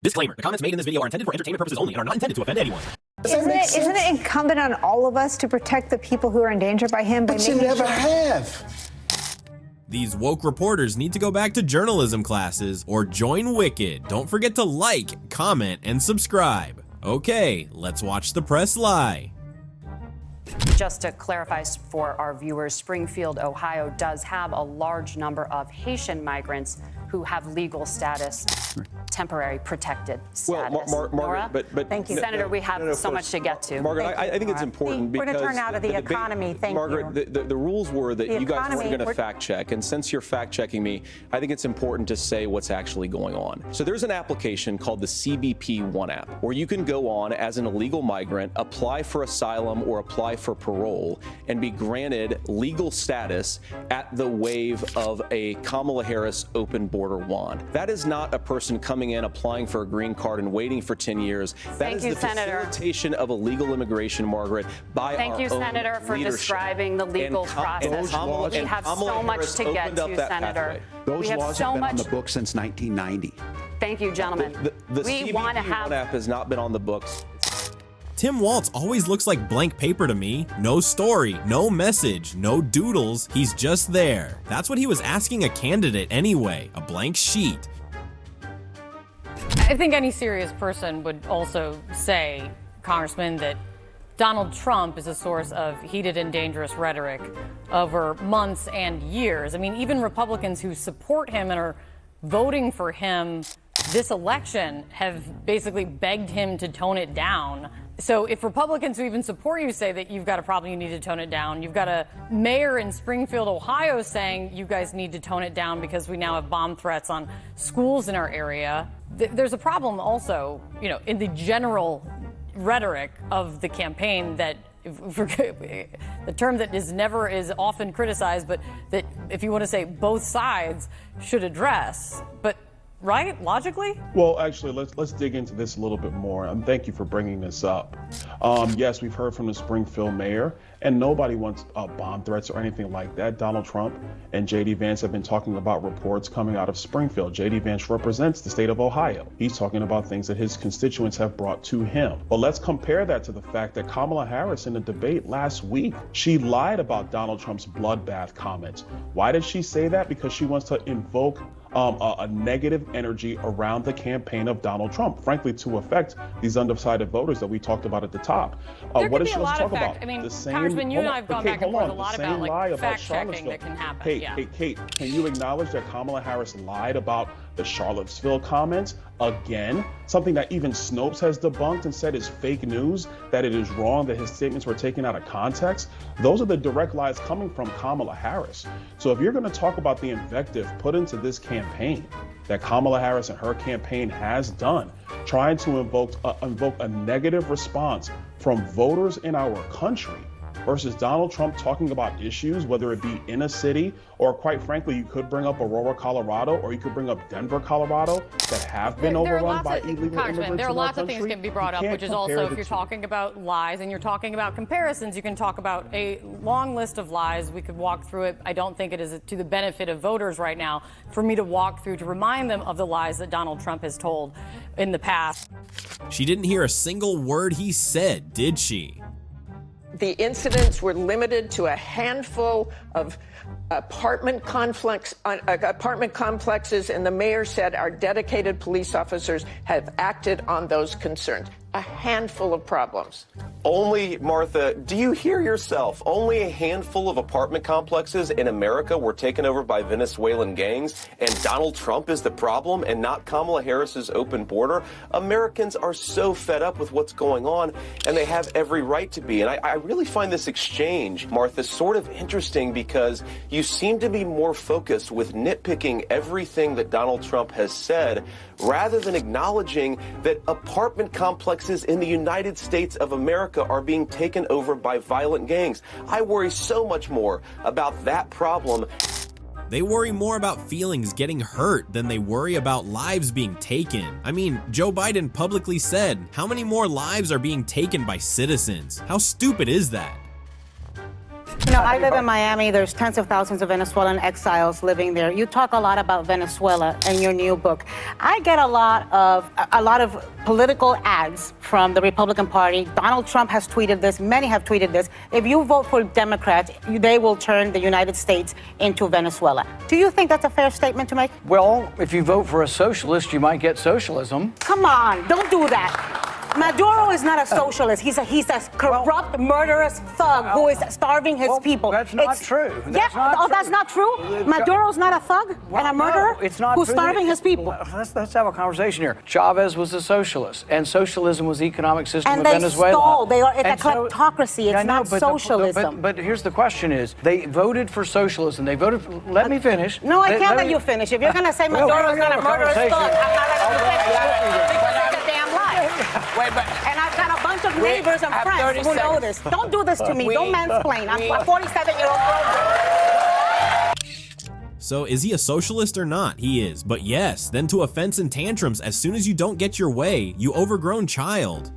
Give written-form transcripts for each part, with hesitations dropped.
Disclaimer, the comments made in this video are intended for entertainment purposes only and are not intended to offend anyone. Isn't it incumbent on all of us to protect the people who are endangered by him? But you never have. These woke reporters need to go back to journalism classes or join Wicked. Don't forget to like, comment, and subscribe. Okay, let's watch the press lie. Just to clarify for our viewers, Springfield, Ohio does have a large number of Haitian migrants who have legal status, temporary protected status. Well, Margaret, but thank you, Senator. We have so much to get to. Margaret, I think it's important we're because going to turn out of the economy. Thank you. Margaret, the rules were that you guys weren't going to fact check, and since you're fact checking me, I think it's important to say what's actually going on. So there's an application called the CBP One app, where you can go on as an illegal migrant, apply for asylum or apply for parole, and be granted legal status at the wave of a Kamala Harris open border wand. That is not a person coming in, applying for a green card and waiting for 10 years. That is the facilitation of illegal immigration, Margaret, by our own leadership. Thank you, Senator, for describing the legal process. We have so much to get to, Senator. Those laws have been on the books since 1990. Thank you, gentlemen. The CBP One app has not been on the books. Tim Walz always looks like blank paper to me. No story, no message, no doodles, he's just there. That's what he was asking a candidate anyway, a blank sheet. I think any serious person would also say, Congressman, that Donald Trump is a source of heated and dangerous rhetoric over months and years. I mean, even Republicans who support him and are voting for him this election have basically begged him to tone it down. So if Republicans who even support you say that you've got a problem, you need to tone it down. You've got a mayor in Springfield, Ohio saying you guys need to tone it down because we now have bomb threats on schools in our area. There's a problem also, in the general rhetoric of the campaign that the term that is often criticized, but that if you want to say both sides should address. But right? Logically? Well, actually, let's dig into this a little bit more. And thank you for bringing this up. Yes, we've heard from the Springfield mayor, and nobody wants bomb threats or anything like that. Donald Trump and J.D. Vance have been talking about reports coming out of Springfield. J.D. Vance represents the state of Ohio. He's talking about things that his constituents have brought to him. But let's compare that to the fact that Kamala Harris in the debate last week, she lied about Donald Trump's bloodbath comments. Why did she say that? Because she wants to invoke a negative energy around the campaign of Donald Trump, frankly, to affect these undecided voters that we talk about at the top. What is she supposed to talk about? I mean, Congressman, you and I have gone back and forth a lot about like fact-checking that can happen. Kate, can you acknowledge that Kamala Harris lied about the Charlottesville comments again? Something that even Snopes has debunked and said is fake news, that it is wrong, that his statements were taken out of context. Those are the direct lies coming from Kamala Harris. So if you're going to talk about the invective put into this campaign that Kamala Harris and her campaign has done, trying to invoke a negative response from voters in our country, versus Donald Trump talking about issues, whether it be in a city or, quite frankly, you could bring up Aurora, Colorado, or you could bring up Denver, Colorado, that have been overrun by illegal immigrants. There are lots of things that can be brought up, which is also, if you're two. talking about lies and you're talking about comparisons, you can talk about a long list of lies. We could walk through it. I don't think it is to the benefit of voters right now for me to walk through to remind them of the lies that Donald Trump has told in the past. She didn't hear a single word he said, did she? The incidents were limited to a handful of apartment complexes, and the mayor said our dedicated police officers have acted on those concerns. A handful of problems. Only, Martha, do you hear yourself? Only a handful of apartment complexes in America were taken over by Venezuelan gangs, and Donald Trump is the problem and not Kamala Harris's open border? Americans are so fed up with what's going on, and they have every right to be. And I really find this exchange, Martha, sort of interesting because you seem to be more focused with nitpicking everything that Donald Trump has said rather than acknowledging that apartment complexes in the United States of America are being taken over by violent gangs. I worry so much more about that problem. They worry more about feelings getting hurt than they worry about lives being taken. I mean, Joe Biden publicly said, how many more lives are being taken by citizens? How stupid is that? You know, I live in Miami. There's tens of thousands of Venezuelan exiles living there. You talk a lot about Venezuela in your new book. I get a lot of political ads from the Republican Party. Donald Trump has tweeted this. Many have tweeted this. If you vote for Democrats, they will turn the United States into Venezuela. Do you think that's a fair statement to make? Well, if you vote for a socialist, you might get socialism. Come on, don't do that. Maduro is not a socialist. He's a corrupt, murderous thug who is starving his people. That's not true. That's not true? Maduro's not a thug and a murderer it's not who's true. starving his people. Let's have a conversation here. Chavez was a socialist, and socialism was the economic system and of they Venezuela. Stole. It's a kleptocracy. It's not socialism. But here's the question is, they voted for socialism. They voted for, let me finish. No, I can't let you finish. If you're going to say Maduro's not a murderous thug, I'm not letting you finish. Because that's a damn lie. And I've got a bunch of neighbors and friends who know this. Don't do this to me. Don't mansplain. I'm a 47-year-old girl. So is he a socialist or not? He is. But yes, then to offense and tantrums as soon as you don't get your way, you overgrown child.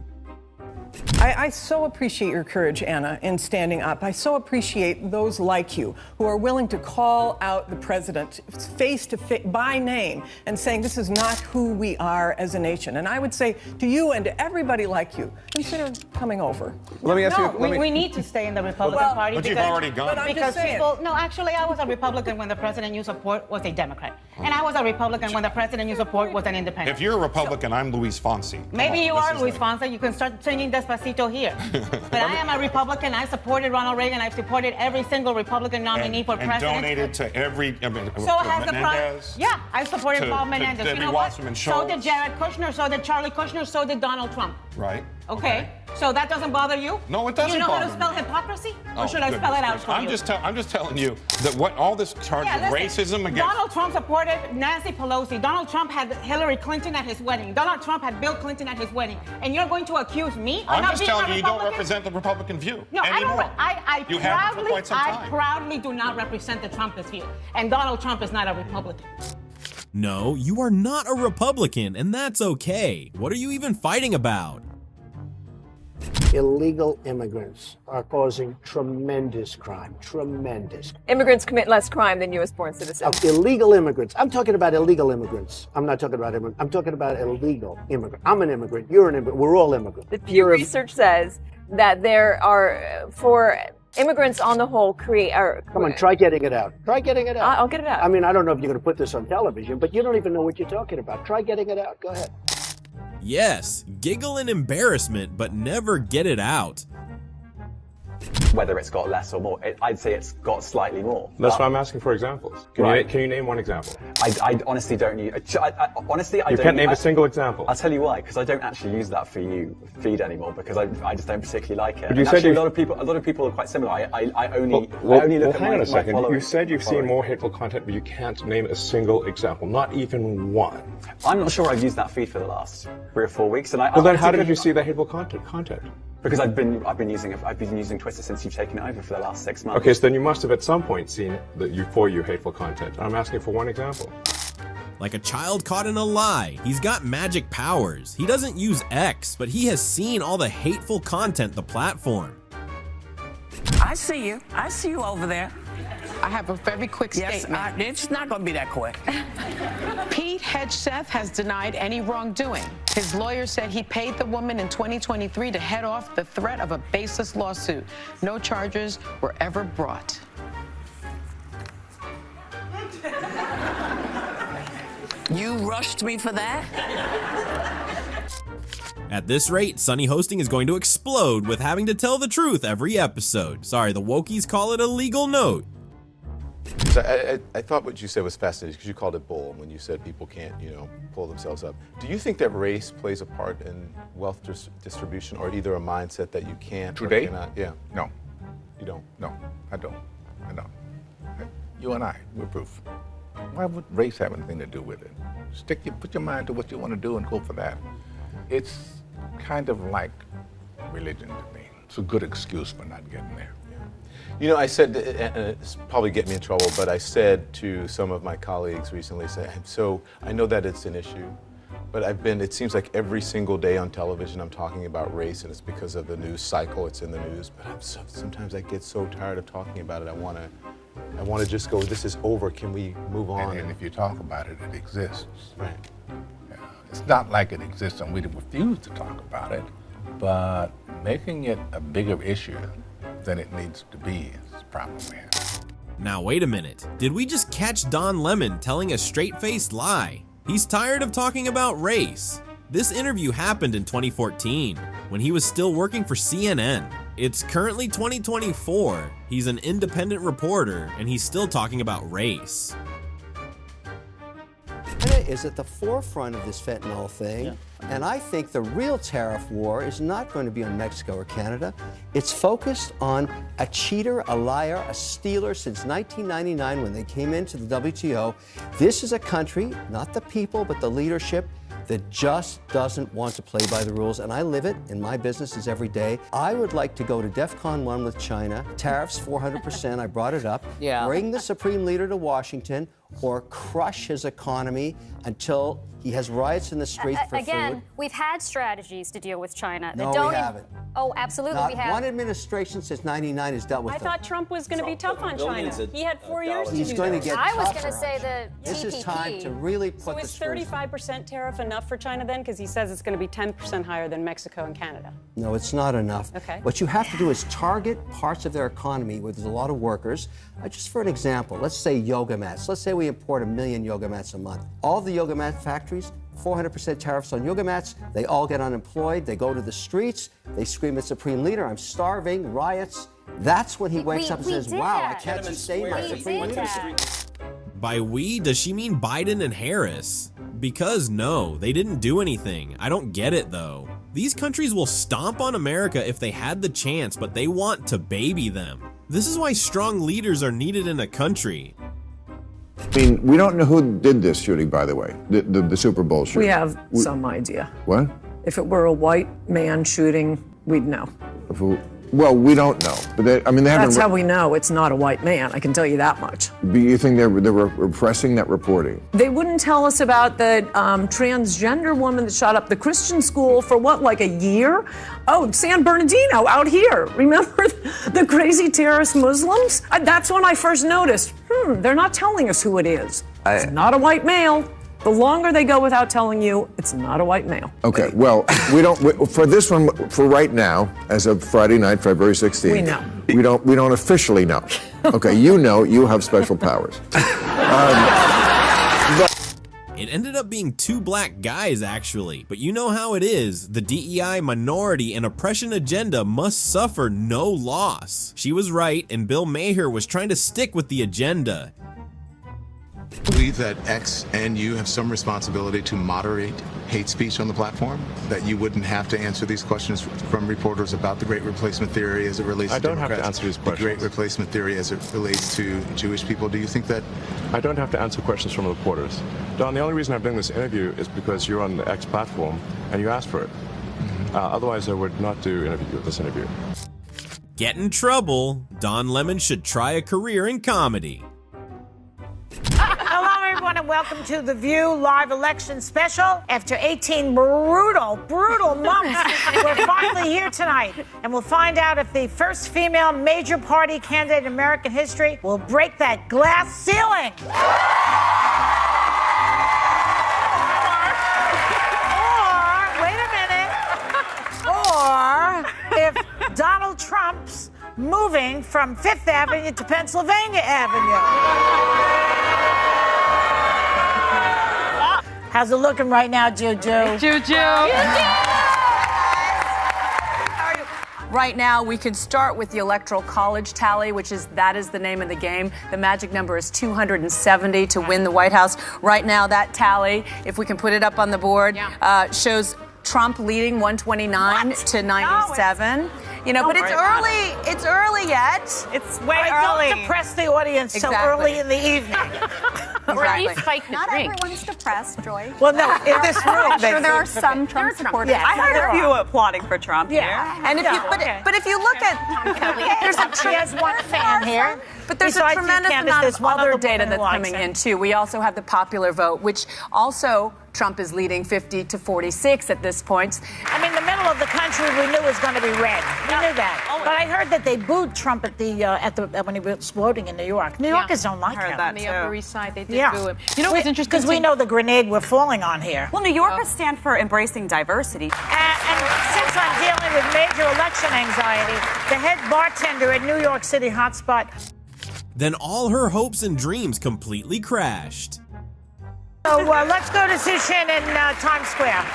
I so appreciate your courage, Anna, in standing up. I so appreciate those like you who are willing to call out the president face to face by name and saying this is not who we are as a nation. And I would say to you and to everybody like you, consider coming over. Let me ask you. We need to stay in the Republican Party. But you've already gone. Because people, no, actually, I was a Republican when the president you support was a Democrat. And I was a Republican when the president you support was an independent. If you're a Republican, I'm Luis Fonsi. Maybe you are Luis Fonsi. You can start singing Despacito here. But I am a Republican. I supported Ronald Reagan. I've supported every single Republican nominee for president. And donated to every. So has the president. Yeah, I supported Paul Menendez. You know what? So did Jared Kushner. So did Charlie Kushner. So did Donald Trump. Right. Okay. So that doesn't bother you? No, it doesn't. You know bother how to spell me. hypocrisy? Or should I spell it out for you? I'm just telling you that what all this charge of racism against. Donald Trump supported Nancy Pelosi. Donald Trump had Hillary Clinton at his wedding. Donald Trump had Bill Clinton at his wedding. And you're going to accuse me of I'm not just being telling a you, you don't Republican? represent the Republican view. No, anymore. I You haven't for quite some time. I proudly do not represent the Trumpist view. And Donald Trump is not a Republican. No, you are not a Republican, and that's okay. What are you even fighting about? Illegal immigrants are causing tremendous crime, tremendous. Immigrants commit less crime than U.S.-born citizens. Illegal immigrants. I'm talking about illegal immigrants. I'm not talking about immigrants. I'm talking about illegal immigrants. I'm an immigrant. You're an immigrant. We're all immigrants. The Pew Research says that there are, for immigrants on the whole, Come on, try getting it out. Try getting it out. I'll get it out. I mean, I don't know if you're going to put this on television, but you don't even know what you're talking about. Try getting it out. Go ahead. Yes, giggle in embarrassment, but never get it out. Whether it's got less or more, I'd say it's got slightly more. That's why I'm asking for examples. Can you name one example? I honestly don't use. You can't name a single example. I'll tell you why, because I don't actually use that for you feed anymore, because I just don't particularly like it. But you said actually, a lot of people are quite similar. I only look at hang on a second. my You said you've seen more hateful content, but you can't name a single example, not even one. I'm not sure I've used that feed for the last 3 or 4 weeks, and then how did you see the hateful content? Because I've been using Twitter since you've taken it over for the last 6 months. Okay, so then you must have at some point seen for you hateful content. I'm asking for one example. Like a child caught in a lie. He's got magic powers. He doesn't use X, but he has seen all the hateful content the platform. I see you. I see you over there. I have a very quick statement. It's not going to be that quick. Pete Hegseth has denied any wrongdoing. His lawyer said he paid the woman in 2023 to head off the threat of a baseless lawsuit. No charges were ever brought. You rushed me for that? At this rate, Sunny Hosting is going to explode with having to tell the truth every episode. Sorry, the wokies call it a legal note. So I thought what you said was fascinating because you called it bull when you said people can't, pull themselves up. Do you think that race plays a part in wealth distribution, or either a mindset that you can't or Today? cannot? Yeah. No. You don't? No, I don't. You and I, we're proof. Why would race have anything to do with it? Put your mind to what you want to do and go for that. It's kind of like religion to me. It's a good excuse for not getting there. I said, and it's probably get me in trouble, but I said to some of my colleagues recently, so I know that it's an issue, But it seems like every single day on television I'm talking about race, and it's because of the news cycle, it's in the news, but sometimes I get so tired of talking about it. I want to just go, this is over, can we move on? And if you talk about it, it exists. Right. It's not like it exists and we refuse to talk about it, but making it a bigger issue than it needs to be is probably it. Now wait a minute, did we just catch Don Lemon telling a straight-faced lie? He's tired of talking about race. This interview happened in 2014, when he was still working for CNN. It's currently 2024, he's an independent reporter, and he's still talking about race. China is at the forefront of this fentanyl thing, and I think the real tariff war is not going to be on Mexico or Canada. It's focused on a cheater, a liar, a stealer since 1999 when they came into the WTO. This is a country, not the people, but the leadership, that just doesn't want to play by the rules, and I live it in my businesses every day. I would like to go to DEFCON 1 with China, tariffs 400%, I brought it up, bring the supreme leader to Washington, or crush his economy until he has riots in the street for Again, food. we've had strategies to deal with China. No, that don't we haven't. Oh, absolutely Not we have. one administration since '99 has dealt with I them. thought Trump was going to be tough on China. He had 4 years to do He's going that. to get I was going to tougher say on the This TPP. is time to really put So the is screws. 35% tariff enough for China then? Because he says it's going to be 10% higher than Mexico and Canada. No, it's not enough. Okay. What you have to do is target parts of their economy where there's a lot of workers. Just for an example, let's say yoga mats. Let's say we import 1 million yoga mats a month. All the yoga mat factories, 400% tariffs on yoga mats. They all get unemployed. They go to the streets. They scream at Supreme Leader, I'm starving, riots. That's when he wakes up and says, wow, I can't sustain my Supreme Leadership. By we, does she mean Biden and Harris? Because no, they didn't do anything. I don't get it though. These countries will stomp on America if they had the chance, but they want to baby them. This is why strong leaders are needed in a country. I mean, we don't know who did this shooting, by the way, the Super Bowl shooting. We have some idea. What? If it were a white man shooting, we'd know. Well, we don't know. But they haven't. That's how we know it's not a white man. I can tell you that much. Do you think they're repressing that reporting? They wouldn't tell us about the transgender woman that shot up the Christian school for what, like a year? Oh, San Bernardino out here. Remember the crazy terrorist Muslims? That's when I first noticed, they're not telling us who it is. It's not a white male. The longer they go without telling you, it's not a white male. Okay, well, for this one, for right now, as of Friday night, February 16th. We know. We don't officially know. Okay, you have special powers. It ended up being 2 black guys actually, but you know how it is. The DEI minority and oppression agenda must suffer no loss. She was right, and Bill Maher was trying to stick with the agenda. Believe that X and you have some responsibility to moderate hate speech on the platform? That you wouldn't have to answer these questions from reporters about the Great Replacement Theory as it relates to Democrats? I don't have to answer these questions. The Great Replacement Theory as it relates to Jewish people. Do you think that? I don't have to answer questions from reporters. Don, the only reason I'm doing this interview is because you're on the X platform and you asked for it. Otherwise, I would not do this interview. Get in trouble. Don Lemon should try a career in comedy. Hello, everyone, and welcome to The View live election special. After 18 brutal months, we're finally here tonight, and we'll find out if the first female major party candidate in American history will break that glass ceiling. Or, wait a minute, or if Donald Trump's moving from Fifth Avenue to Pennsylvania Avenue. How's it looking right now, Juju? Juju. Right now, we could start with the Electoral College tally, that is the name of the game. The magic number is 270 to win the White House. Right now, that tally, if we can put it up on the board, shows Trump leading 129 to 97. You know, but it's Don't worry about early. It's early yet. It's way early. Don't depress the audience so early in the evening. Or at least spike the drink. Not everyone's depressed, Joy. Well, no, in this room, I'm sure there are some Trump supporters. Yeah, I heard a few applauding for Trump here. And if you, but if you look at, there's she has one fan here. But there's Besides a you, tremendous Candace, amount there's of one other other data woman that's who likes coming it. in too. We also have the popular vote, which also Trump is leading 50 to 46 at this point. I mean, the middle of the country we knew was going to be red. We knew that. But I heard that they booed Trump at the when he was voting in New York. New Yorkers don't like him. that on too. the Upper East Side, they did boo him. You know what's interesting? Because we know the grenade we're falling on here. Well, New Yorkers stand for embracing diversity. And since I'm dealing with major election anxiety, the head bartender at New York City hotspot. Then all her hopes and dreams completely crashed. So let's go to Sushin in Times Square.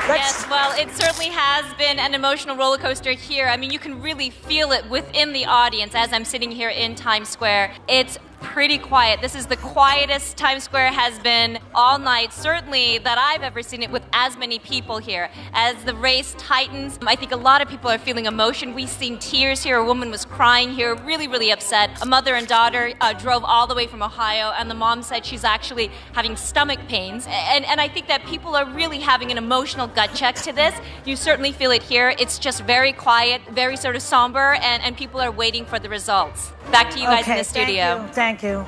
Yes, well, it certainly has been an emotional roller coaster here. I mean, you can really feel it within the audience as I'm sitting here in Times Square. It's pretty quiet. This is the quietest Times Square has been all night, certainly that I've ever seen it with as many people here. As the race tightens, I think a lot of people are feeling emotion. We've seen tears here. A woman was crying here, really, really upset. A mother and daughter drove all the way from Ohio, and the mom said she's actually having stomach pains. And I think that people are really having an emotional gut check to this. You certainly feel it here. It's just very quiet, very sort of somber, and people are waiting for the results. Back to you guys in the studio. Thank you.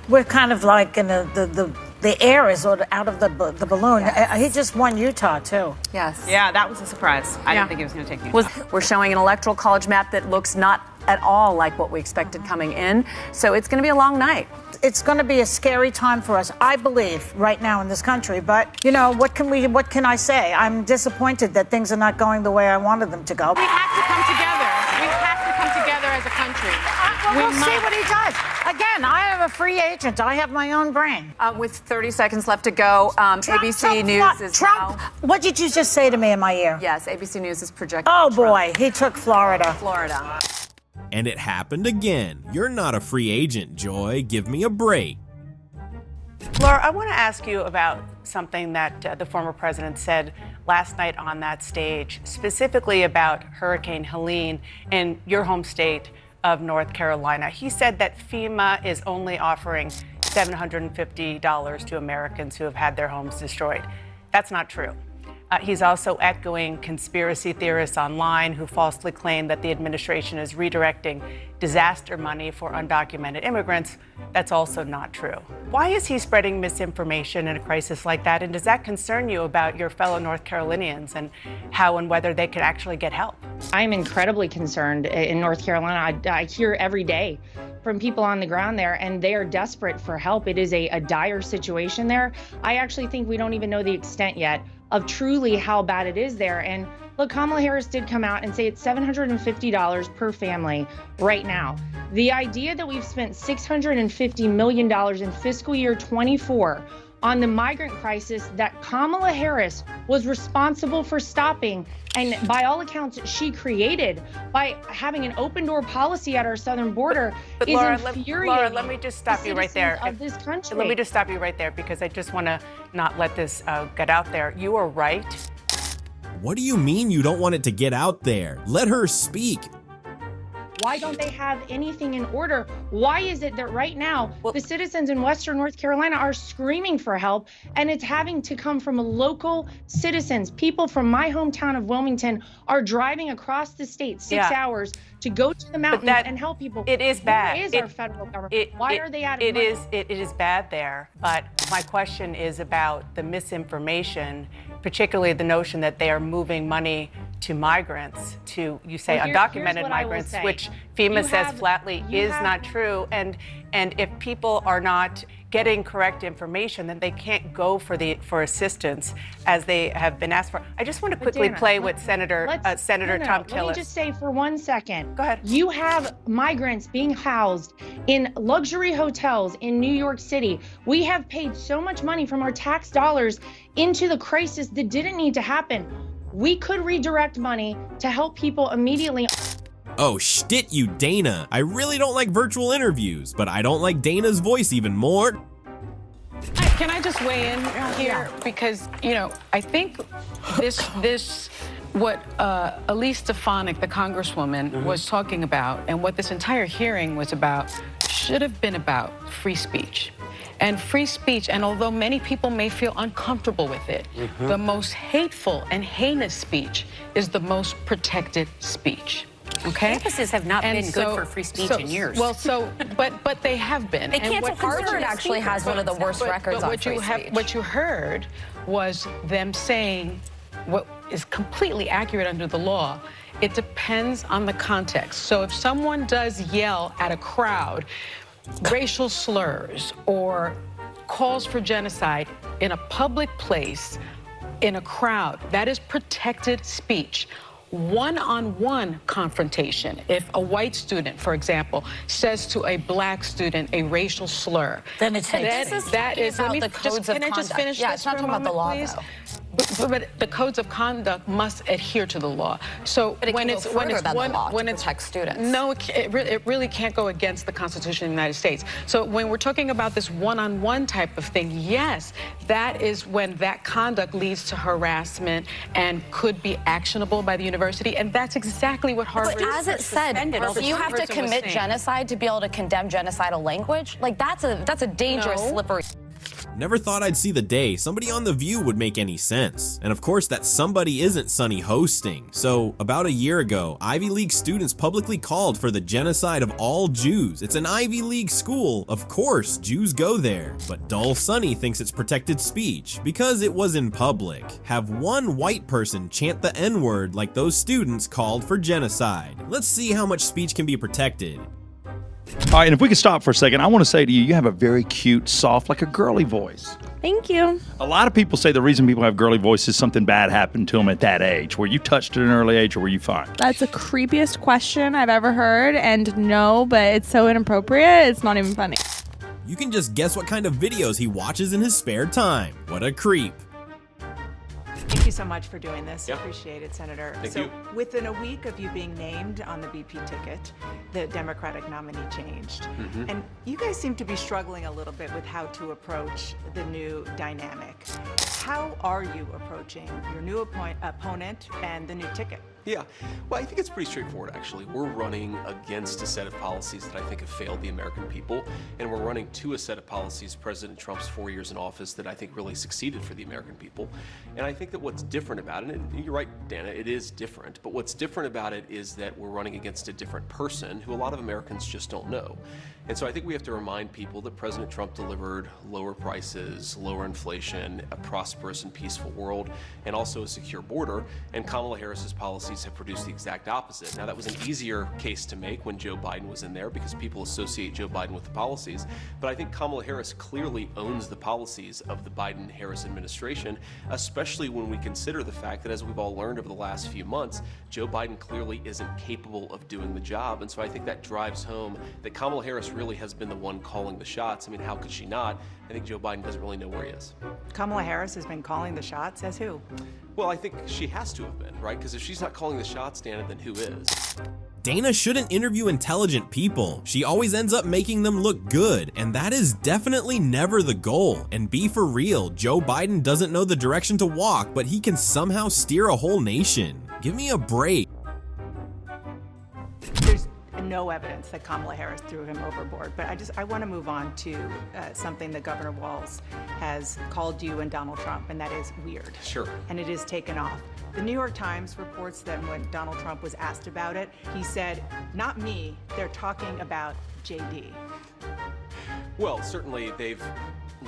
We're kind of like in the air is out of the balloon. Yes. He just won Utah too. Yes. Yeah, that was a surprise. I didn't think he was going to take Utah. We're showing an electoral college map that looks not at all like what we expected coming in. So it's going to be a long night. It's going to be a scary time for us, I believe, right now in this country. But, you know, what can I say? I'm disappointed that things are not going the way I wanted them to go. We have to come together. We have to come together as a country. We'll see what he does. Again, I am a free agent. I have my own brain. With 30 seconds left to go, ABC News is Trump. What did you just say to me in my ear? Yes, ABC News is projecting. Oh, boy. He took Florida. Florida. And it happened again. You're not a free agent, Joy. Give me a break. Laura, I want to ask you about something that the former president said last night on that stage, specifically about Hurricane Helene in your home state of North Carolina. He said that FEMA is only offering $750 to Americans who have had their homes destroyed. That's not true. He's also echoing conspiracy theorists online who falsely claim that the administration is redirecting disaster money for undocumented immigrants. That's also not true. Why is he spreading misinformation in a crisis like that? And does that concern you about your fellow North Carolinians and how and whether they can actually get help? I'm incredibly concerned in North Carolina. I hear every day from people on the ground there, and they are desperate for help. It is a dire situation there. I actually think we don't even know the extent yet of truly how bad it is there. And look, Kamala Harris did come out and say it's $750 per family right now. The idea that we've spent $650 million in fiscal year 24 on the migrant crisis that Kamala Harris was responsible for stopping, and by all accounts she created by having an open door policy at our southern border, but is Laura, infuriating. Laura, let me just stop you right there. Of this country. Let me just stop you right there because I just want to not let this get out there. You are right. What do you mean you don't want it to get out there? Let her speak. Why don't they have anything in order? Why is it that right now the citizens in Western North Carolina are screaming for help, and it's having to come from local citizens? People from my hometown of Wilmington are driving across the state 6 hours to go to the mountains and help people. It is bad. Where is our federal government? Why are they out of money? It is bad there, but my question is about the misinformation, particularly the notion that they are moving money to migrants, to, you say, undocumented migrants, which FEMA says flatly is not true. And if people are not getting correct information, then they can't go for assistance as they have been asked for. I just want to quickly play with Senator Tom Tillis. Let me just say for 1 second. Go ahead. You have migrants being housed in luxury hotels in New York City. We have paid so much money from our tax dollars into the crisis that didn't need to happen. We could redirect money to help people immediately. Oh, shit you, Dana. I really don't like virtual interviews, but I don't like Dana's voice even more. Can I just weigh in here? Because, you know, I think what Elise Stefanik, the Congresswoman, was talking about, and what this entire hearing was about, should have been about free speech. And free speech, and although many people may feel uncomfortable with it, the most hateful and heinous speech is the most protected speech. Okay? Campuses have not been good for free speech in years. Well, but they have been. They canceled Harvard actually has one of the worst records on free speech. What you heard was them saying what is completely accurate under the law. It depends on the context. So if someone does yell at a crowd racial slurs or calls for genocide in a public place, in a crowd, that is protected speech. One-on-one confrontation, if a white student, for example, says to a black student a racial slur, then it's that is about the codes of conduct. Can I just finish yeah, this it's not for a talking about the law, moment, please? though. But the codes of conduct must adhere to the law. So but it when can it's go when it's than one the law when to it's protect students. No, it really can't go against the Constitution of the United States. So when we're talking about this one-on-one type of thing, yes, that is when that conduct leads to harassment and could be actionable by the university, and that's exactly what Harvard. But as it said, you have to commit genocide to be able to condemn genocidal language. Like that's a dangerous, slippery. Never thought I'd see the day somebody on The View would make any sense. And of course that somebody isn't Sunny hosting. So about a year ago, Ivy League students publicly called for the genocide of all Jews. It's an Ivy League school, of course Jews go there. But dull Sunny thinks it's protected speech because it was in public. Have one white person chant the N-word like those students called for genocide. Let's see how much speech can be protected. All right, and if we could stop for a second, I want to say to you, you have a very cute, soft, like a girly voice. Thank you. A lot of people say the reason people have girly voices is something bad happened to them at that age. Were you touched at an early age, or were you fine? That's the creepiest question I've ever heard, and no, but it's so inappropriate, it's not even funny. You can just guess what kind of videos he watches in his spare time. What a creep. Thank you so much for doing this. Yep. Appreciate it, Senator. Thank so you. within a week of you being named on the BP ticket, the Democratic nominee changed. And you guys seem to be struggling a little bit with how to approach the new dynamic. How are you approaching your new opponent and the new ticket? Yeah, well, I think it's pretty straightforward, actually. We're running against a set of policies that I think have failed the American people, and we're running to a set of policies, President Trump's 4 years in office, that I think really succeeded for the American people. And I think that what's different about it, and you're right, Dana, it is different, but what's different about it is that we're running against a different person who a lot of Americans just don't know. And so I think we have to remind people that President Trump delivered lower prices, lower inflation, a prosperous and peaceful world, and also a secure border, and Kamala Harris's policies have produced the exact opposite. Now, that was an easier case to make when Joe Biden was in there because people associate Joe Biden with the policies, but I think Kamala Harris clearly owns the policies of the Biden-Harris administration, especially when we consider the fact that, as we've all learned over the last few months, Joe Biden clearly isn't capable of doing the job, and so I think that drives home that Kamala Harris really has been the one calling the shots. I mean, how could she not? I think Joe Biden doesn't really know where he is. Kamala Harris has been calling the shots, as who? Well, I think she has to have been, right? Because if she's not calling the shots, Dana, then who is? Dana shouldn't interview intelligent people. She always ends up making them look good, and that is definitely never the goal. And be for real, Joe Biden doesn't know the direction to walk, but he can somehow steer a whole nation. Give me a break. There's no evidence that Kamala Harris threw him overboard, but I want to move on to something that Governor Walz has called you and Donald Trump, and that is weird. Sure. And it is taken off. The New York Times reports that when Donald Trump was asked about it, he said, "Not me, they're talking about JD." Well, certainly they've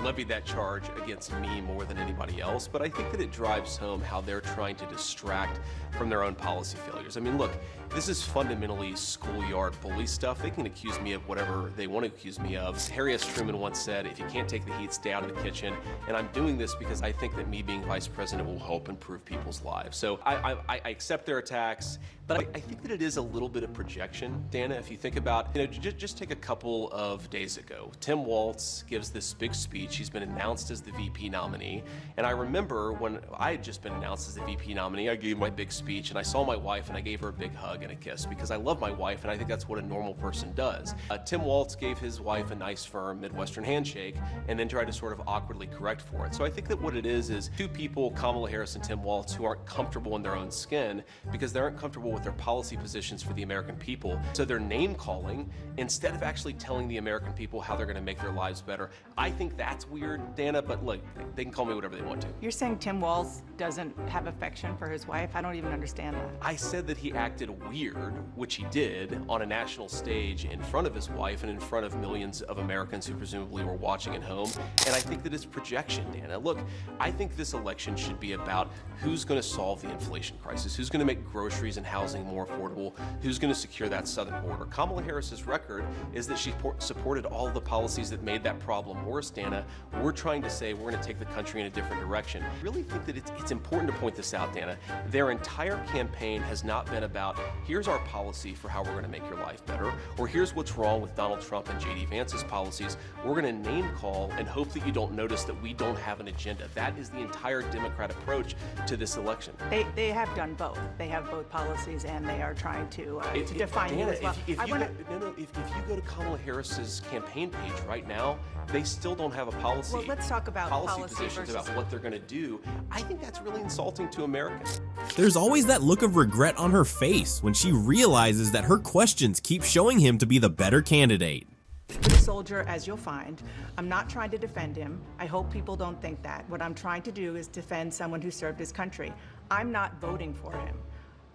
levied that charge against me more than anybody else, but I think that it drives home how they're trying to distract from their own policy failures. I mean, look, this is fundamentally schoolyard bully stuff. They can accuse me of whatever they want to accuse me of. Harry S. Truman once said, if you can't take the heat, stay out of the kitchen. And I'm doing this because I think that me being vice president will help improve people's lives. So I accept their attacks. But I think that it is a little bit of projection, Dana. If you think about, just take a couple of days ago. Tim Walz gives this big speech. He's been announced as the VP nominee. And I remember when I had just been announced as the VP nominee, I gave my big speech and I saw my wife and I gave her a big hug and a kiss because I love my wife and I think that's what a normal person does. Tim Walz gave his wife a nice, firm Midwestern handshake and then tried to sort of awkwardly correct for it. So I think that what it is two people, Kamala Harris and Tim Walz, who aren't comfortable in their own skin because they aren't comfortable with their policy positions for the American people. So they're name calling instead of actually telling the American people how they're going to make their lives better. I think that's weird, Dana, but look, they can call me whatever they want to. You're saying Tim Walz doesn't have affection for his wife? I don't even understand that. I said that he acted weird, which he did, on a national stage in front of his wife and in front of millions of Americans who presumably were watching at home. And I think that it's projection, Dana. Look, I think this election should be about who's going to solve the inflation crisis, who's going to make groceries and housing more affordable, who's going to secure that southern border. Kamala Harris's record is that she supported all the policies that made that problem worse, Dana. We're trying to say we're going to take the country in a different direction. I really think that it's important to point this out, Dana. Their entire campaign has not been about, here's our policy for how we're going to make your life better, or here's what's wrong with Donald Trump and J.D. Vance's policies. We're going to name call and hope that you don't notice that we don't have an agenda. That is the entire Democrat approach to this election. They have done both. They have both policies and they are trying to define Dana, you as well. If you go to Kamala Harris's campaign page right now, they still don't have a policy. Well, let's talk about policy positions about what they're going to do. I think that's really insulting to Americans. There's always that look of regret on her face when she realizes that her questions keep showing him to be the better candidate. For the soldier, as you'll find, I'm not trying to defend him. I hope people don't think that. What I'm trying to do is defend someone who served his country. I'm not voting for him.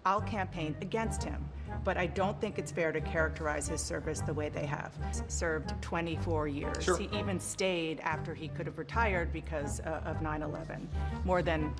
I'll campaign against him, but I don't think it's fair to characterize his service the way they have. Served 24 years. Sure. He even stayed after he could have retired because of 9/11, more than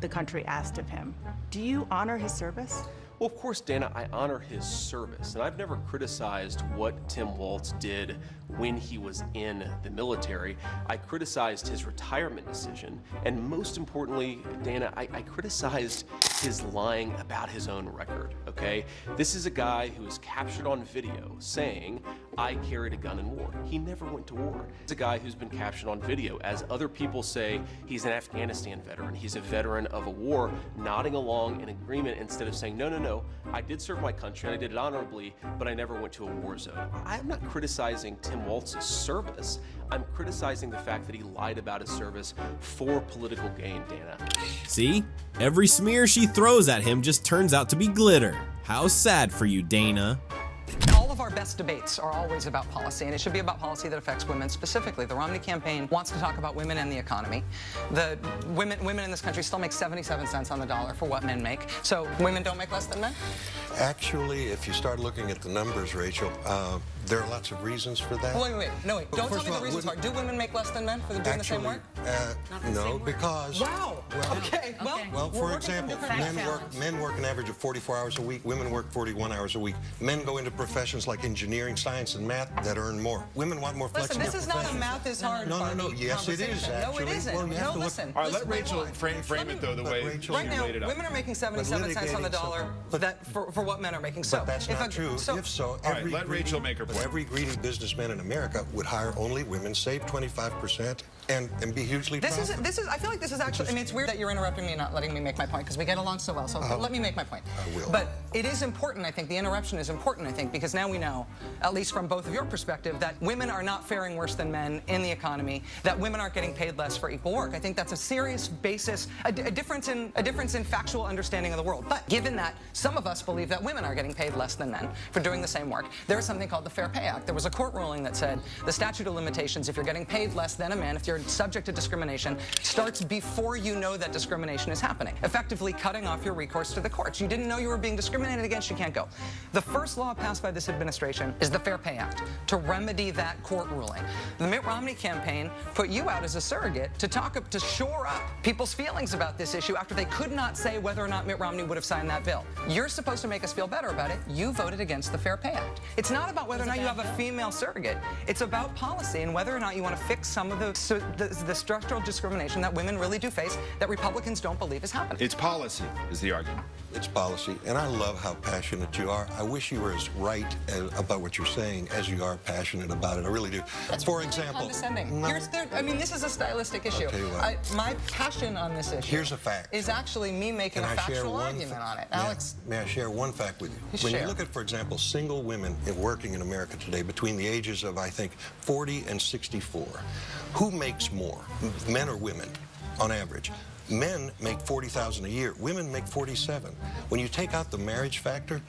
the country asked of him. Do you honor his service? Well, of course, Dana, I honor his service, and I've never criticized what Tim Walz did when he was in the military. I criticized his retirement decision, and most importantly, Dana, I criticized his lying about his own record, okay? This is a guy who was captured on video saying, I carried a gun in war. He never went to war. It's a guy who's been captured on video. As other people say, he's an Afghanistan veteran. He's a veteran of a war, nodding along in agreement instead of saying, no, I did serve my country and I did it honorably, but I never went to a war zone. I'm not criticizing Tim Walz's service. I'm criticizing the fact that he lied about his service for political gain, Dana. See? Every smear she throws at him just turns out to be glitter. How sad for you, Dana. All of our best debates are always about policy, and it should be about policy that affects women specifically. The Romney campaign wants to talk about women and the economy. The women in this country still make 77 cents on the dollar for what men make. So women don't make less than men? Actually, if you start looking at the numbers, Rachel, there are lots of reasons for that. Wait. Don't tell me the reasons are. Do women make less than men for doing the same work? No, because... Wow. Okay. Well, for example, men work an average of 44 hours a week. Women work 41 hours a week. Men go into professions like engineering, science, and math that earn more. Women want more flexible Listen, this is not a math is hard. No. Yes, it is, actually. No, it isn't. Well, you have to listen. All right, let Rachel frame it, though, the way you right now, laid it up. women are making 77 cents on the dollar for what men are making. But that's not true. If so, let Rachel make her point. Every greedy businessman in America would hire only women, save 25%, and be hugely profitable. I feel like this is actually, I mean, it's weird that you're interrupting me and not letting me make my point, because we get along so well, so let me make my point. I will. But it is important, I think, the interruption is important, I think, because now we know, at least from both of your perspective, that women are not faring worse than men in the economy, that women aren't getting paid less for equal work. I think that's a serious basis, a difference in factual understanding of the world. But given that some of us believe that women are getting paid less than men for doing the same work, there is something called the Fair Pay Act. There was a court ruling that said the statute of limitations, if you're getting paid less than a man, if you're subject to discrimination, starts before you know that discrimination is happening, effectively cutting off your recourse to the courts. You didn't know you were being discriminated against, you can't go. The first law passed by this administration is the Fair Pay Act to remedy that court ruling. The Mitt Romney campaign put you out as a surrogate to shore up people's feelings about this issue after they could not say whether or not Mitt Romney would have signed that bill. You're supposed to make us feel better about it. You voted against the Fair Pay Act. It's not about whether or not you have a female surrogate. It's about policy and whether or not you want to fix some of the structural discrimination that women really do face that Republicans don't believe is happening. It's policy, is the argument. its policy, and I love how passionate you are. I wish you were as right about what you're saying as you are passionate about it. I really do. That's For example, condescending. no. I mean, this is a stylistic issue. I'll tell you what. My passion on this issue Here's a fact. is actually me making a factual argument on it. Alex, may I share one fact with you? When Share. you look at, for example, single women working in America today between the ages of, I think, 40 and 64, who makes more, men or women, on average? Men make $40,000 a year. Women make $47,000. When you take out the marriage factor,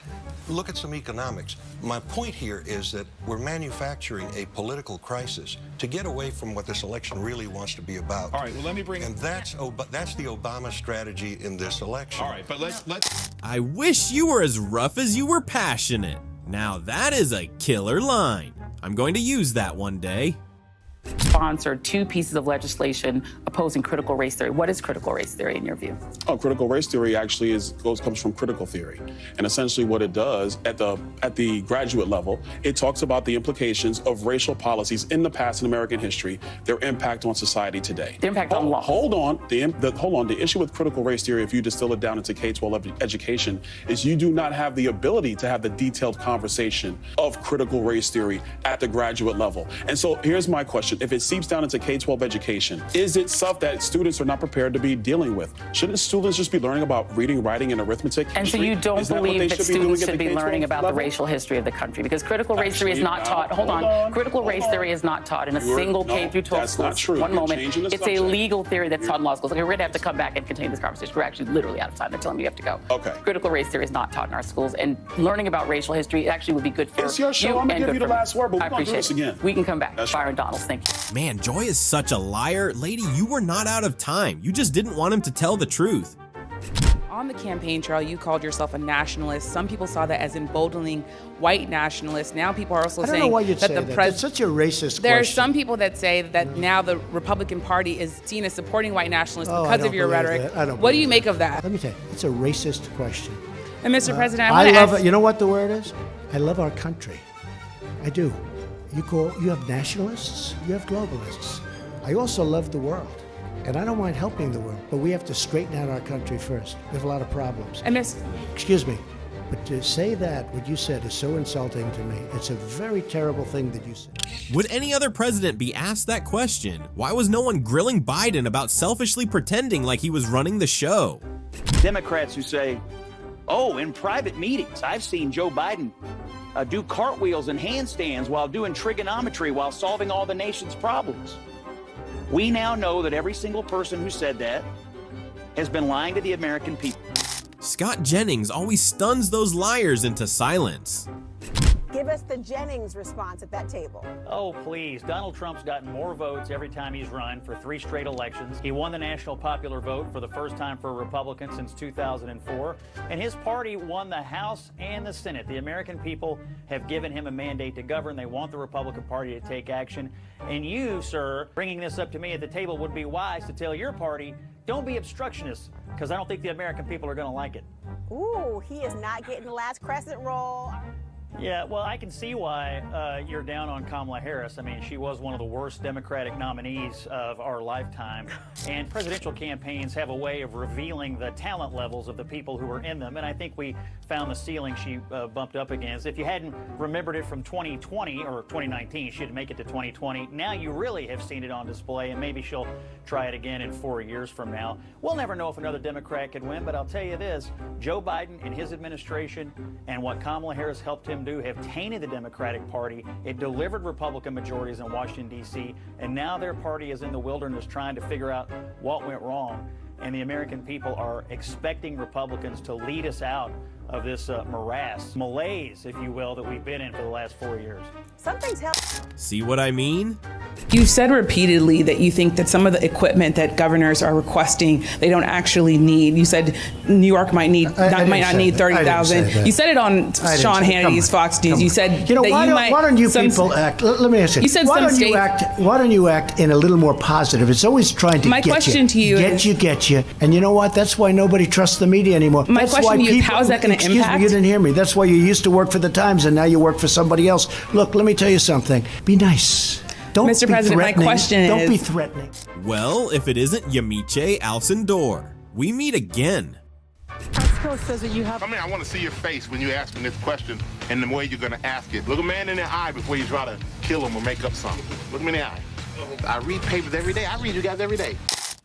look at some economics. My point here is that we're manufacturing a political crisis to get away from what this election really wants to be about. All right, well, let me bring... And that's the Obama strategy in this election. All right, but let's... I wish you were as rough as you were passionate. Now that is a killer line. I'm going to use that one day. Sponsored 2 pieces of legislation opposing critical race theory. What is critical race theory in your view? Oh, critical race theory actually comes from critical theory. And essentially what it does at the graduate level, it talks about the implications of racial policies in the past in American history, their impact on society today. The impact on law. Hold on. The issue with critical race theory, if you distill it down into K-12 education, is you do not have the ability to have the detailed conversation of critical race theory at the graduate level. And so here's my question. If it seeps down into K-12 education, is it stuff that students are not prepared to be dealing with? Shouldn't students just be learning about reading, writing, and arithmetic? And so you don't believe that students should be learning about the racial history of the country? Because critical race theory is not taught. Hold on. Critical race theory is not taught in a single K through 12 that's schools. not true. One You're moment. changing the It's a subject. legal theory that's taught in law schools. Okay, we're going to have to come back and continue this conversation. We're actually literally out of time. They're telling me you have to go. Okay. Critical race theory is not taught in our schools, and learning about racial history actually would be good for It's your show. I'm and gonna give good you the for me. last word, but I we're gonna do appreciate this it. again. We can come back. That's Byron Donalds, thank you. Man, Joy is such a liar. Lady, you were not out of time. You just didn't want him to tell the truth. On the campaign trail, you called yourself a nationalist. Some people saw that as emboldening white nationalists. Now people are also I don't saying know why you'd that say the that. president. That's such a racist There are question. some people that say that now the Republican Party is seen as supporting white nationalists Oh, I because don't of your believe rhetoric. that. I don't What do believe you make of that? Let me tell you, it's a racist question. And Mr. President, I I want to love ask. it. You know what the word is? I love our country. I do. You have nationalists, you have globalists. I also love the world. And I don't mind helping the world, but we have to straighten out our country first. We have a lot of problems. And Miss, excuse me, but to say that, what you said is so insulting to me. It's a very terrible thing that you said. Would any other president be asked that question? Why was no one grilling Biden about selfishly pretending like he was running the show? Democrats who say, oh, in private meetings, I've seen Joe Biden do cartwheels and handstands while doing trigonometry while solving all the nation's problems. We now know that every single person who said that has been lying to the American people. Scott Jennings always stuns those liars into silence. Give us the Jennings response at that table. Oh, please. Donald Trump's gotten more votes every time he's run for 3 straight elections. He won the national popular vote for the first time for a Republican since 2004. And his party won the House and the Senate. The American people have given him a mandate to govern. They want the Republican Party to take action. And you, sir, bringing this up to me at the table would be wise to tell your party, don't be obstructionists, because I don't think the American people are going to like it. Ooh, he is not getting the last crescent roll. Yeah, well, I can see why you're down on Kamala Harris. I mean, she was one of the worst Democratic nominees of our lifetime. And presidential campaigns have a way of revealing the talent levels of the people who are in them. And I think we found the ceiling she bumped up against. If you hadn't remembered it from 2020 or 2019, she'd make it to 2020. Now you really have seen it on display, and maybe she'll try it again in 4 years from now. We'll never know if another Democrat could win, but I'll tell you this, Joe Biden and his administration and what Kamala Harris helped him do have tainted the Democratic Party. It delivered Republican majorities in Washington, D.C., and now their party is in the wilderness trying to figure out what went wrong. And the American people are expecting Republicans to lead us out of this malaise, if you will, that we've been in for the last 4 years. Something's happening. See what I mean? You've said repeatedly that you think that some of the equipment that governors are requesting, they don't actually need. You said New York might not need 30,000. You said it on Sean Hannity's Fox News. You said You know, that why don't you people act? Let me ask you. You said why some don't you states- act? Why don't you act in a little more positive? It's always trying to My get question to you is- get you. And you know what? That's why nobody trusts the media anymore. My That's question why to you is, people, how is that gonna excuse impact? me, you didn't hear me. That's why you used to work for the Times and now you work for somebody else. Look, let me tell you something. Be nice. Don't Mr. be President, my threatening. question Don't be is- threatening. Well, if it isn't Yamiche Alcindor, we meet again. Coast says that you have... I mean, I want to see your face when you're asking this question and the way you're going to ask it. Look a man in the eye before you try to kill him or make up something. Look me in the eye. I read papers every day. I read you guys every day.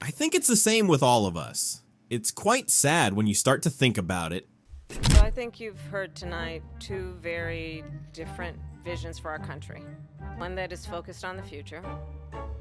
I think it's the same with all of us. It's quite sad when you start to think about it. So I think you've heard tonight two very different visions for our country. One that is focused on the future,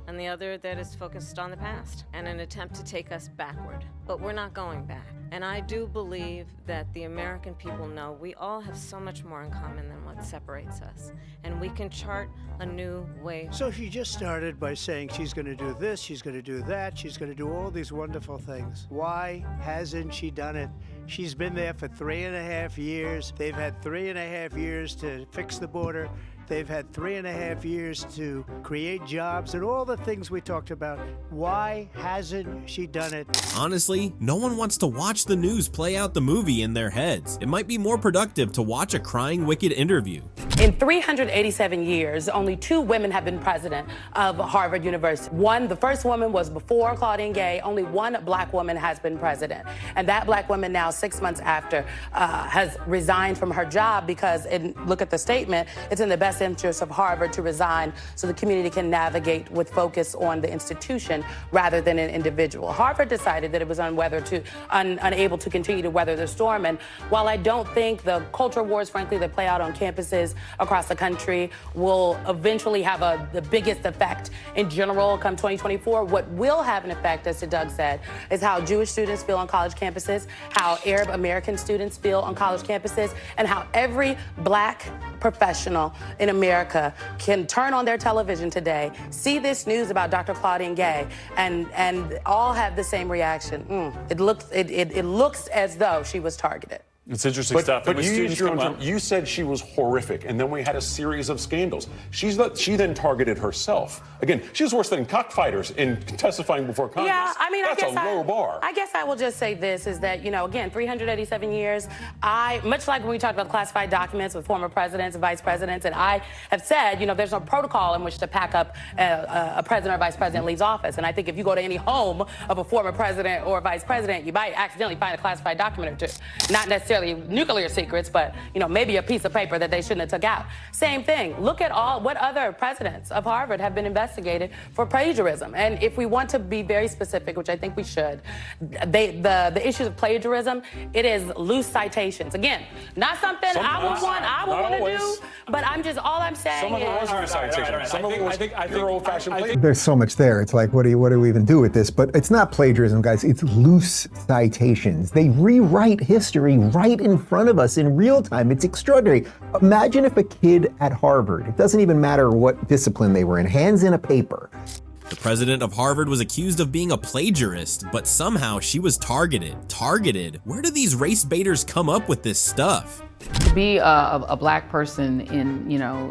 and the other that is focused on the past, and an attempt to take us backward. But we're not going back. And I do believe that the American people know we all have so much more in common than what separates us. And we can chart a new way. So she just started by saying she's going to do this, she's going to do that, she's going to do all these wonderful things. Why hasn't she done it? She's been there for 3.5 years. They've had 3.5 years to fix the border. They've had 3.5 years to create jobs and all the things we talked about. Why hasn't she done it? Honestly, no one wants to watch the news play out the movie in their heads. It might be more productive to watch a crying wicked interview. In 387 years, only 2 women have been president of Harvard University. The first woman was before Claudine Gay. Only 1 black woman has been president. And that black woman now, 6 months after, has resigned from her job because, and look at the statement, it's in the best interest of Harvard to resign so the community can navigate with focus on the institution rather than an individual. Harvard decided that it was unable to continue to weather the storm. And while I don't think the culture wars, frankly, that play out on campuses across the country will eventually have the biggest effect in general come 2024, what will have an effect, as Doug said, is how Jewish students feel on college campuses, how Arab American students feel on college campuses, and how every black professional in America can turn on their television today, see this news about Dr. Claudine Gay, and all have the same reaction. It looks as though she was targeted. It's interesting stuff. But you used your own term. You said she was horrific, and then we had a series of scandals. She then targeted herself. Again, she was worse than cockfighters in testifying before Congress. Yeah, I mean, that's a low bar. I guess I will just say this, is that, again, 387 years, much like when we talked about classified documents with former presidents and vice presidents, and I have said, there's no protocol in which to pack up a president or vice president leaves office. And I think if you go to any home of a former president or vice president, you might accidentally find a classified document or two. Not necessarily nuclear secrets, but maybe a piece of paper that they shouldn't have took out. Same thing. Look at what other presidents of Harvard have been investigated for plagiarism. And if we want to be very specific, which I think we should, the issues of plagiarism, it is loose citations. Again, not something I would want to do, but all I'm saying Some of it was your citation. Some of it was your old-fashioned plagiarism. There's so much there. It's like, what do we even do with this? But it's not plagiarism, guys. It's loose citations. They rewrite history right in front of us in real time. It's extraordinary. Imagine if a kid at Harvard, it doesn't even matter what discipline they were in, hands in a paper. The president of Harvard was accused of being a plagiarist, but somehow she was targeted. Targeted? Where do these race baiters come up with this stuff? To be a black person in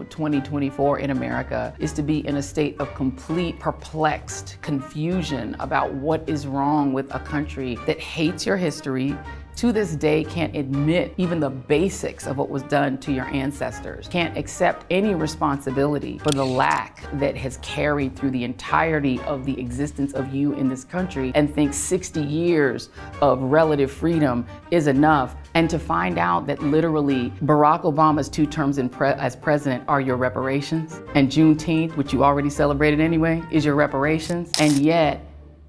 2024 in America is to be in a state of complete perplexed confusion about what is wrong with a country that hates your history, to this day can't admit even the basics of what was done to your ancestors, can't accept any responsibility for the lack that has carried through the entirety of the existence of you in this country, and think 60 years of relative freedom is enough. And to find out that literally Barack Obama's 2 terms as president are your reparations, and Juneteenth, which you already celebrated anyway, is your reparations, and yet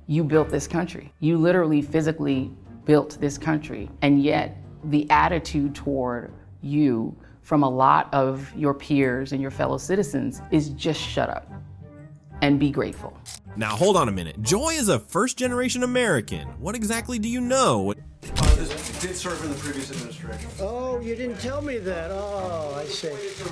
you built this country. You literally physically built this country, and yet the attitude toward you from a lot of your peers and your fellow citizens is just shut up and be grateful. Now hold on a minute. Joy is a first-generation American. What exactly do you know? Did serve in the previous administration. Oh, you didn't tell me that. Oh, I see.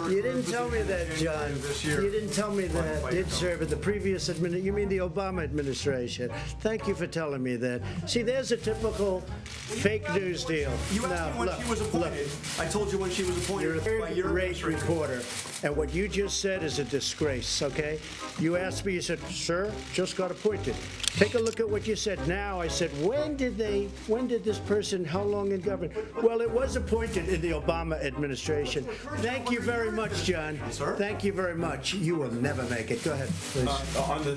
You didn't tell me that, John. You didn't tell me that. Did serve in the previous administration. You mean the Obama administration. Thank you for telling me that. See, there's a typical fake news deal. You asked me when she was appointed. I told you when she was appointed. You're a third-rate reporter. And what you just said is a disgrace, okay? You asked me, you said, sir, just got appointed. Take a look at what you said now. I said, when did this person, how long in government? Well, it was appointed in the Obama administration. Thank you very much, John. Sir? Thank you very much. You will never make it. Go ahead, please. On the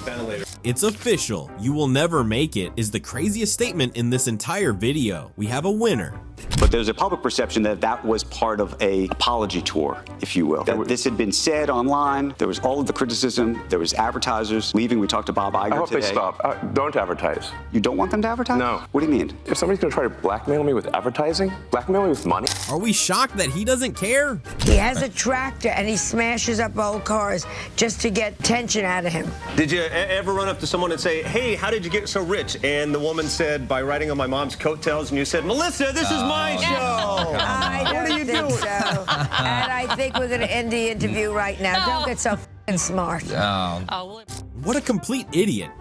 ventilator. It's official. You will never make it is the craziest statement in this entire video. We have a winner. But there's a public perception that that was part of a apology tour, if you will. That this had been said online. There was all of the criticism. There was advertisers leaving. We talked to Bob Iger today. I hope they stop. Don't advertise. You don't want them to advertise? No. What do you mean? If somebody's going to try to blackmail me with advertising, blackmail me with money. Are we shocked that he doesn't care? He has a tractor and he smashes up old cars just to get tension out of him. Did you ever run up to someone and say, hey, how did you get so rich? And the woman said, by riding on my mom's coattails, and you said, Melissa, this is my show. I don't think so. And I think we're going to end the interview right now. Don't get so f***ing smart. What a complete idiot.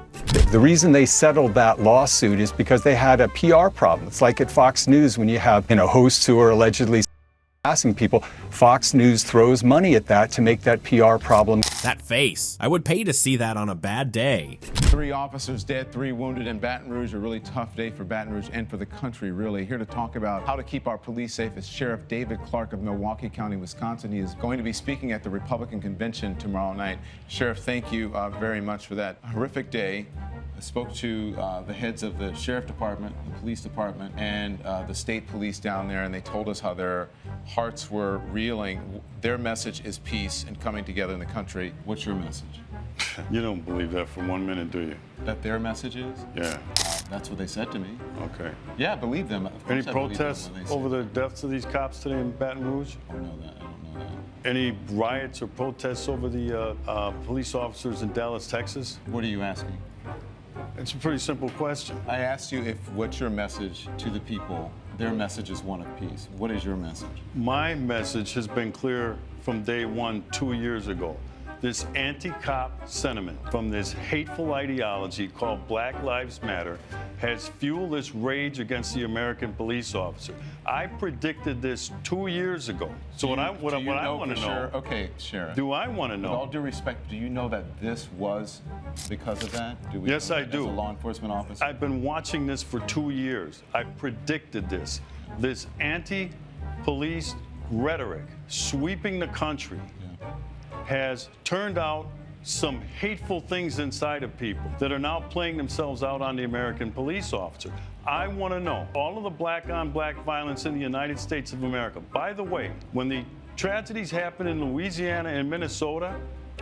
The reason they settled that lawsuit is because they had a PR problem. It's like at Fox News when you have, hosts who are allegedly harassing people. Fox News throws money at that to make that PR problem. That face. I would pay to see that on a bad day. 3 officers dead, 3 wounded in Baton Rouge. A really tough day for Baton Rouge and for the country, really. Here to talk about how to keep our police safe is Sheriff David Clark of Milwaukee County, Wisconsin. He is going to be speaking at the Republican convention tomorrow night. Sheriff, thank you very much for that horrific day. I spoke to the heads of the sheriff department, the police department, and the state police down there, and they told us how their hearts were reeling. Their message is peace and coming together in the country. What's your message? You don't believe that for 1 minute, do you? That their message is? Yeah. That's what they said to me. Okay. Yeah, I believe them. Any protests over the deaths of these cops today in Baton Rouge? I don't know that. Any riots or protests over the police officers in Dallas, Texas? What are you asking? It's a pretty simple question. I asked you what's your message to the people. Their message is one of peace. What is your message? My message has been clear from day one 2 years ago. This anti-cop sentiment from this hateful ideology called Black Lives Matter has fueled this rage against the American police officer. I predicted this 2 years ago. So what I want to know. Sure? Okay, Sheriff. Do I want to know? With all due respect, do you know that this was because of that? Yes, I do. As a law enforcement officer? I've been watching this for 2 years. I predicted this. This anti-police rhetoric sweeping the country has turned out some hateful things inside of people that are now playing themselves out on the American police officer. I want to know all of the black-on-black violence in the United States of America. By the way, when the tragedies happened in Louisiana and Minnesota,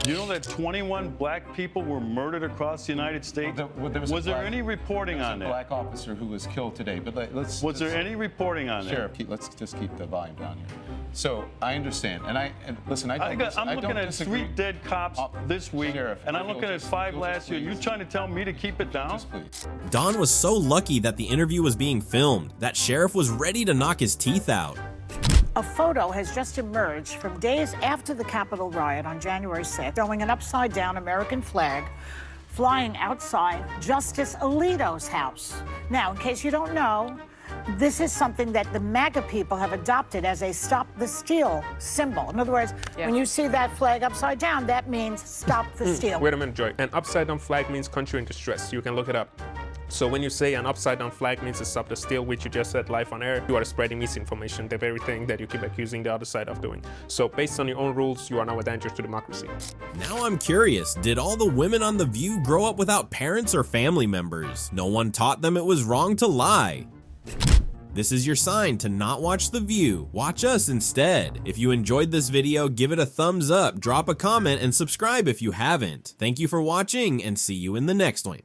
you know that 21 black people were murdered across the United States? Was there any reporting on that? There was a black officer who was killed today, but Was there any reporting on that? Sheriff, let's just keep the volume down here. So I understand, and listen, I'm looking at 3 dead cops this week, Sheriff, and I'm looking at 5 last year. You trying to tell me to keep it down? Just please. Don was so lucky that the interview was being filmed. That sheriff was ready to knock his teeth out. A photo has just emerged from days after the Capitol riot on January 6th, showing an upside-down American flag flying outside Justice Alito's house. Now, in case you don't know, this is something that the MAGA people have adopted as a stop the steal symbol. In other words, when you see that flag upside down, that means stop the steal. Wait a minute, Joy. An upside-down flag means country in distress. You can look it up. So when you say an upside-down flag means to stop the steal, which you just said live on air, you are spreading misinformation, the very thing that you keep accusing the other side of doing. So based on your own rules, you are now a danger to democracy. Now I'm curious, did all the women on The View grow up without parents or family members? No one taught them it was wrong to lie. This is your sign to not watch The View. Watch us instead. If you enjoyed this video, give it a thumbs up, drop a comment, and subscribe if you haven't. Thank you for watching, and see you in the next one.